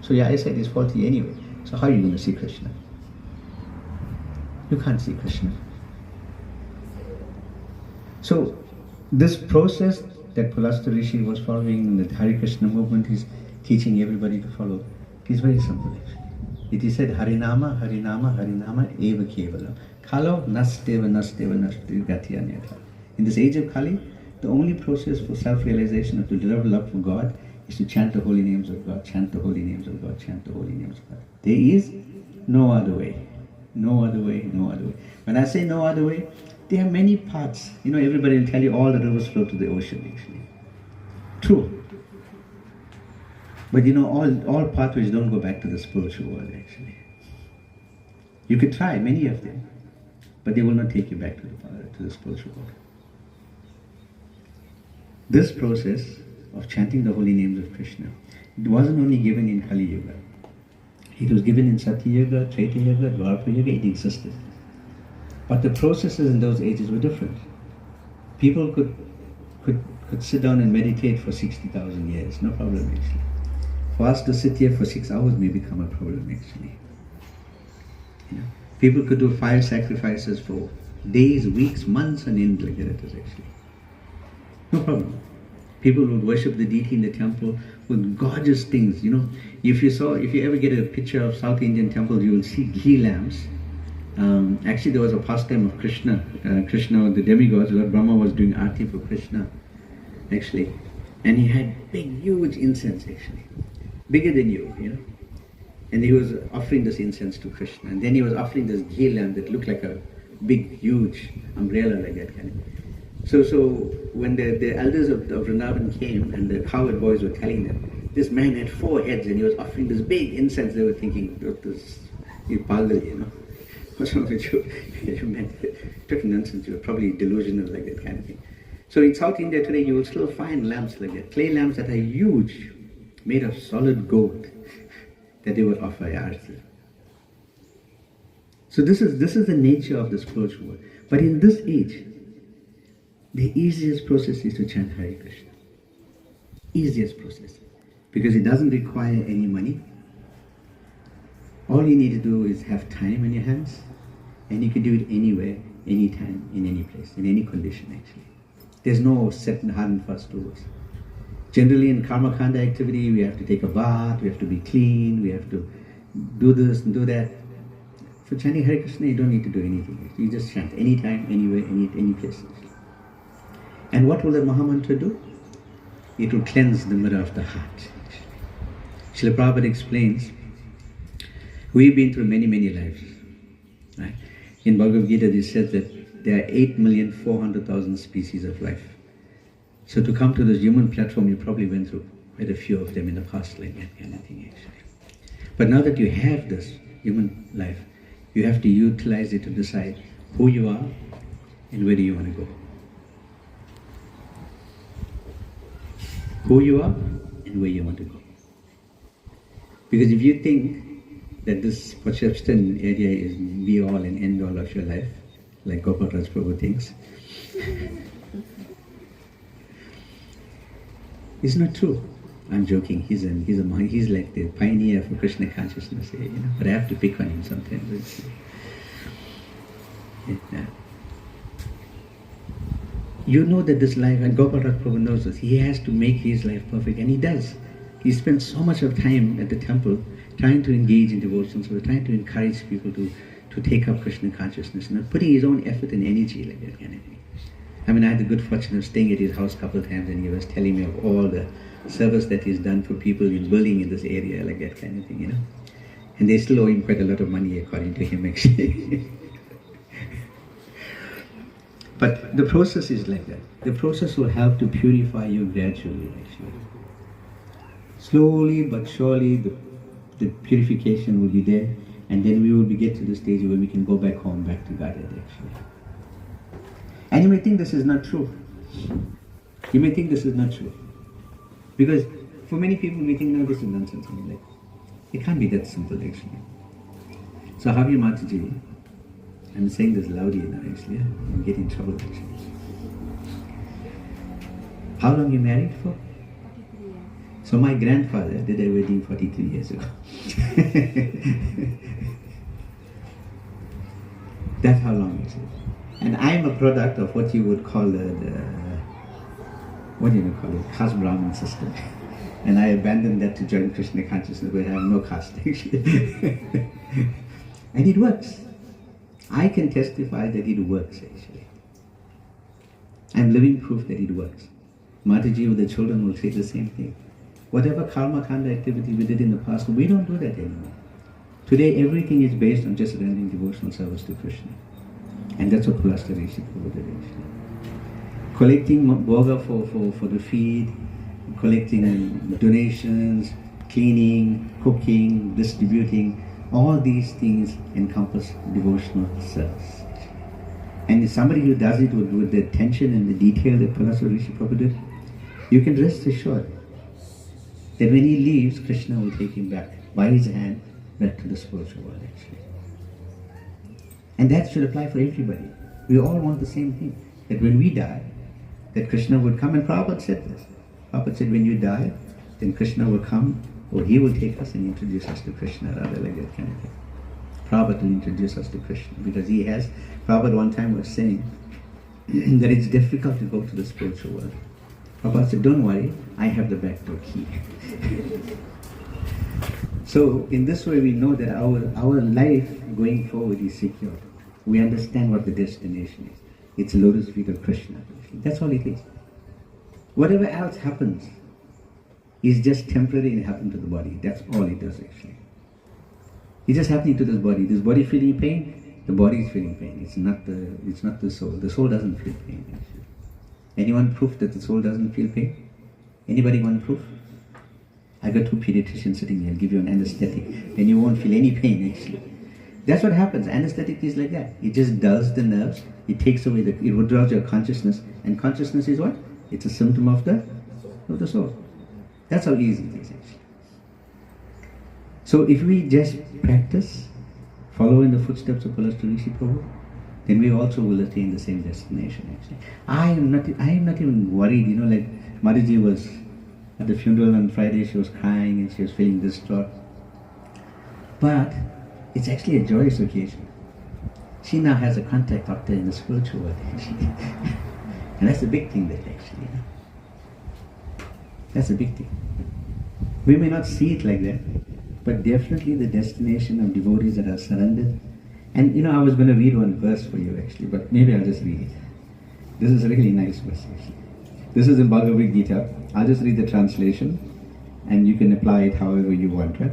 So your eyesight is faulty anyway. So how are you going to see Krishna? You can't see Krishna. So this process that Pulastiya Rsi was following in the Hare Krishna movement, is teaching everybody to follow, is very simple actually. It is said, Harinama, Harinama, Harinama, Eva Kevalam. Kalo nasteva nasteva nasteva gatyanyata. In this age of Kali, the only process for self-realization or to develop love for God is to chant the holy names of God, chant the holy names of God, chant the holy names of God. There is no other way. No other way, no other way. When I say no other way, there are many paths. Everybody will tell you all the rivers flow to the ocean actually. True. But all pathways don't go back to the spiritual world actually. You could try many of them, but they will not take you back to the spiritual world. This process of chanting the holy names of Krishna, it wasn't only given in Kali Yuga. It was given in Satya Yuga, Treta Yuga, Dwapara Yuga, it existed. But the processes in those ages were different. People could sit down and meditate for 60,000 years, no problem actually. For us to sit here for 6 hours may become a problem actually. People could do 5 sacrifices for days, weeks, months on end like that it is actually. No problem. People would worship the deity in the temple with gorgeous things. If you ever get a picture of South Indian temples, you will see ghee lamps. Actually, there was a pastime of Krishna. Krishna, the demigod, Lord Brahma was doing arti for Krishna, actually, and he had big, huge incense actually, bigger than you. And he was offering this incense to Krishna, and then he was offering this ghee lamp that looked like a big, huge umbrella like that kind of. So when the elders of Vrindavan came and the cowherd boys were telling them, this man had 4 heads and he was offering this big incense, they were thinking, this is pagal, you know. What's wrong with you? You meant talking nonsense, you were probably delusional, like that kind of thing. So in South India today, you will still find lamps like that, clay lamps that are huge, made of solid gold, that they would offer arti. So this is the nature of the spiritual world. But in this age, the easiest process is to chant Hare Krishna. Easiest process. Because it doesn't require any money. All you need to do is have time in your hands, and you can do it anywhere, anytime, in any place, in any condition actually. There's no set and hard and fast rules. Generally in Karma Kanda activity, we have to take a bath, we have to be clean, we have to do this and do that. For chanting Hare Krishna, you don't need to do anything. You just chant anytime, anywhere, any place. And what will the Mahamantra do? It will cleanse the mirror of the heart. Srila Prabhupada explains, we've been through many, many lives. Right? In Bhagavad Gita, it says that there are 8,400,000 species of life. So to come to this human platform, you probably went through quite a few of them in the past, like that kind of thing actually. But now that you have this human life, you have to utilize it to decide who you are and where do you want to go. Who you are and where you want to go. Because if you think that this Pachapstan area is be all and end all of your life, like Gopal Raj Prabhu thinks, it's not true. I'm joking. He's like the pioneer for Krishna consciousness, you know. But I have to pick on him sometimes. You know that this life, and Gopal Raj Prabhu knows this, he has to make his life perfect, and he does. He spends so much of time at the temple trying to engage in devotion, so trying to encourage people to take up Krishna consciousness, and putting his own effort and energy like that kind of thing. I mean, I had the good fortune of staying at his house a couple of times, and he was telling me of all the service that he's done for people in building in this area, like that kind of thing, you know. And they still owe him quite a lot of money, according to him, actually. But the process is like that. The process will help to purify you gradually, actually. Slowly but surely, the purification will be there, and then we will get to the stage where we can go back home, back to Godhead, actually. And you may think this is not true. You may think this is not true. Because for many people, we think, no, this is nonsense. I mean, like, it can't be that simple, actually. So, Havi Mataji, I'm saying this loudly now, actually. I'm getting in trouble, actually. How long you married for? 43 years. So, my grandfather did a wedding 43 years ago. That's how long it is. And I'm a product of what you would call what do you call it, caste Brahmin system. And I abandoned that to join Krishna consciousness, where I have no caste, actually. And it works. I can testify that it works, actually. I'm living proof that it works. Mataji with the children will say the same thing. Whatever karma kanda activity we did in the past, we don't do that anymore. Today, everything is based on just rendering devotional service to Krishna. And that's what Pulastiya Rsi did, actually. Collecting bhoga for the feed, collecting donations, cleaning, cooking, distributing, all these things encompass devotional service. And if somebody who does it with the attention and the detail that Pulastiya Rsi Prabhu did, you can rest assured that when he leaves, Krishna will take him back by his hand back to the spiritual world, actually. And that should apply for everybody. We all want the same thing, that when we die, that Krishna would come, and Prabhupada said this. Prabhupada said, when you die, then Krishna will come, or he will take us and introduce us to Krishna, rather like that kind of thing. Prabhupada will introduce us to Krishna, because he has, Prabhupada one time was saying that it's difficult to go to the spiritual world. Prabhupada said, don't worry, I have the back door key. So in this way we know that our life going forward is secure. We understand what the destination is. It's lotus feet of Krishna. That's all it is. Whatever else happens is just temporary and it happens to the body. That's all it does, actually. It's just happening to this body. This body feeling pain, the body is feeling pain. It's not the soul. The soul doesn't feel pain, actually. Anyone proof that the soul doesn't feel pain? Anybody want proof? I got 2 pediatricians sitting here. I'll give you an anesthetic. Then you won't feel any pain actually. That's what happens. Anesthetic is like that. It just dulls the nerves. It takes away it withdraws your consciousness. And consciousness is what? It's a symptom of the soul. That's how easy it is actually. So if we just practice, follow in the footsteps of Pulastiya Rsi Prabhu, then we also will attain the same destination actually. I am not even worried, like Mataji was at the funeral on Friday, she was crying and she was feeling distraught. But it's actually a joyous occasion. She now has a contact out there in the spiritual world actually. And that's a big thing there actually. That's a big thing. We may not see it like that, but definitely the destination of devotees that are surrendered. And I was going to read one verse for you actually, but maybe I'll just read it. This is a really nice verse actually. This is in Bhagavad Gita. I'll just read the translation and you can apply it however you want, right?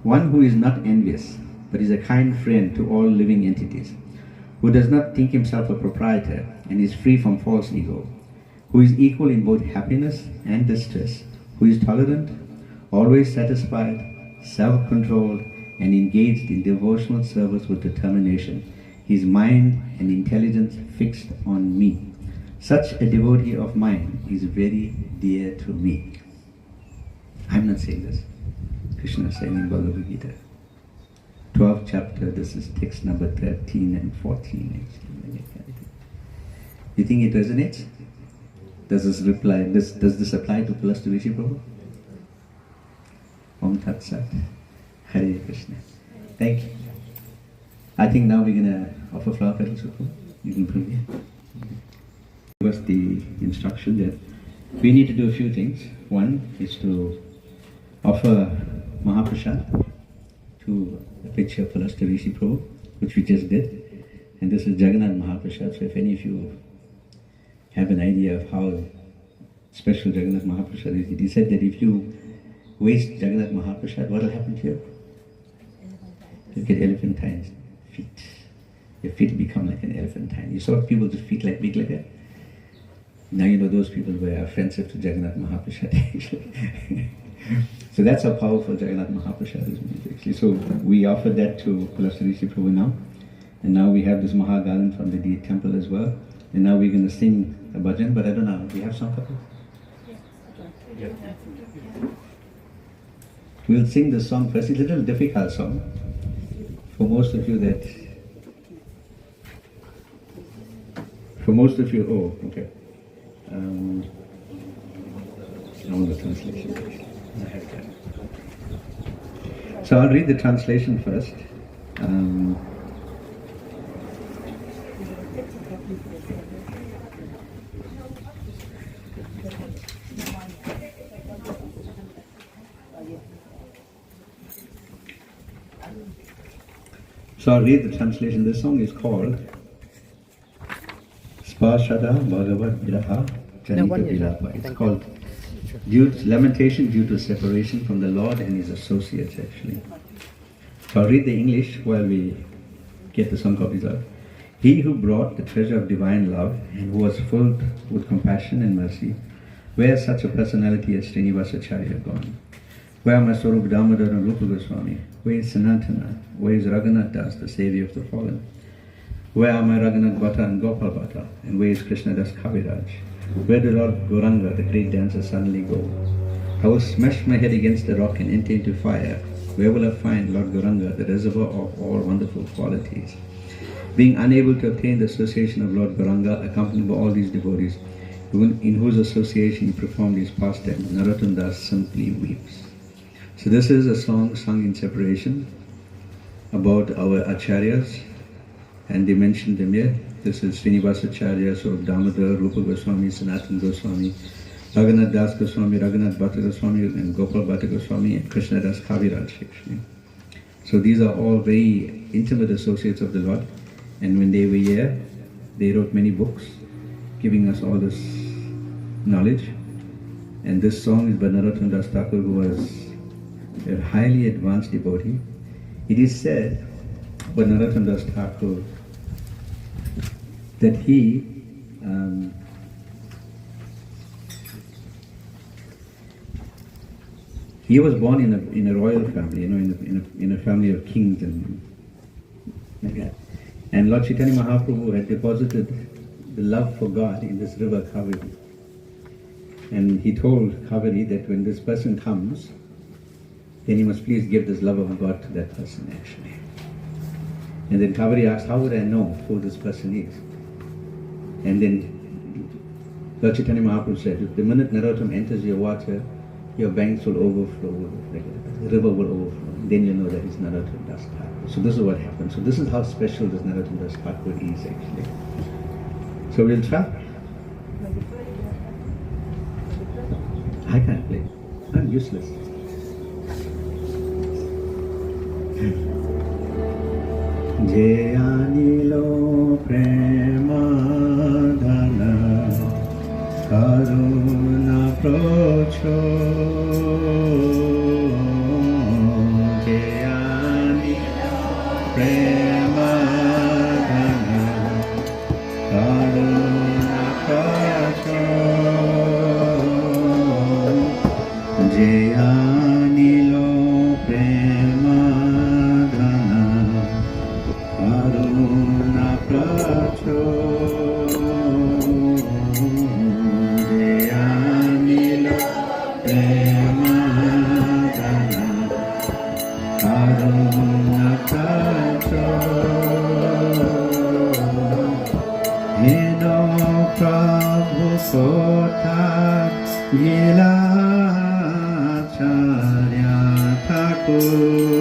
One who is not envious, but is a kind friend to all living entities, who does not think himself a proprietor and is free from false ego, who is equal in both happiness and distress, who is tolerant, always satisfied, self-controlled, and engaged in devotional service with determination, his mind and intelligence fixed on me. Such a devotee of mine is very dear to me. I'm not saying this. Krishna is saying in Bhagavad Gita. 12th chapter, this is text number 13 and 14 actually. You think it resonates? Does this apply to Pulastiya Rsi Prabhu? Om Tat Sat. Hare Krishna. Thank you. I think now we're going to offer flower petals to Prabhu. You can bring it. Give us the instruction that we need to do a few things. One is to offer Mahaprasad to the picture of Pulastiya Rsi Prabhu, which we just did. And this is Jagannath Mahaprasad. So if any of you have an idea of how special Jagannath Mahaprasad is, he said that if you waste Jagannath Mahaprasad, what will happen to you? You get elephantine feet. Your feet become like an elephantine. You saw people with feet like big like that? Now you know those people were offensive to Jagannath Mahaprasad actually. So that's how powerful Jagannath Mahaprasad is actually. So we offered that to Pulastiya Rsi Prabhu now. And now we have this Mahagarland from the temple as well. And now we're going to sing a bhajan, but I don't know, do we have song couple? Yeah. We'll sing the song first. It's a little difficult song for most of you oh, okay. I want the translation. So I'll read the translation first. So I'll read the translation. This song is called Spashada Bhagavad Viraha Janika Vilapa. It's called Lamentation due to separation from the Lord and his associates actually. So I'll read the English while we get the song copies out. He who brought the treasure of divine love and who was filled with compassion and mercy, where is such a personality as Srinivasacharya gone? Where are my Swarup Damodar and Rupa Goswami? Where is Sanatana? Where is Raghunath Das, the savior of the fallen? Where are my Raghunath Bhatta and Gopal Bhatta? And where is Krishna Das Kaviraj? Where did Lord Gauranga, the great dancer, suddenly go? I will smash my head against the rock and enter into fire. Where will I find Lord Gauranga, the reservoir of all wonderful qualities? Being unable to obtain the association of Lord Gauranga, accompanied by all these devotees, in whose association he performed his pastimes, Narottam Das simply weeps. So this is a song sung in separation about our acharyas, and they mentioned them here. This is Srinivasacharya, Swarup Damodar, Rupa Goswami, Sanatana Goswami, Raghunath Das Goswami, Raghunath Bhatta Goswami, and Gopal Bhatta Goswami, and Krishna Das Kaviraj actually. So these are all very intimate associates of the Lord, and when they were here, they wrote many books giving us all this knowledge. And this song is by Narottam Das Thakur, who was a highly advanced devotee. It is said by Narottam Das Thakur that he he was born in a royal family, in a family of kings and like that. And Lord Chaitanya Mahaprabhu had deposited the love for God in this river Kaveri. And he told Kaveri that when this person comes, then you must please give this love of God to that person actually. And then Kaveri asked, how would I know who this person is? And then Lord Chaitanya Mahaprabhu said, the minute Narottam enters your water, your banks will overflow, the river will overflow. Then you know that it's Narottam Das Thakur. So this is what happens. So this is how special this Narottam Das Thakur is actually. So we'll try. I can't play. I'm useless. Je anilo prema dhana karuna procho je anilo prema dhana karuna procho je anilo prema Karuna pracho Jayanila prema dana Karuna pracho Hino Prabhu Sota Gila Charya Thakur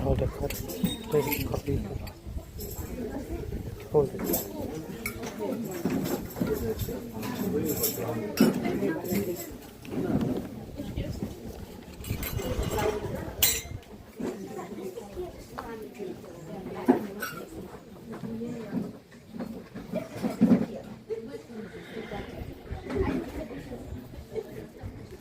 Hold it, take a copy. Hold it.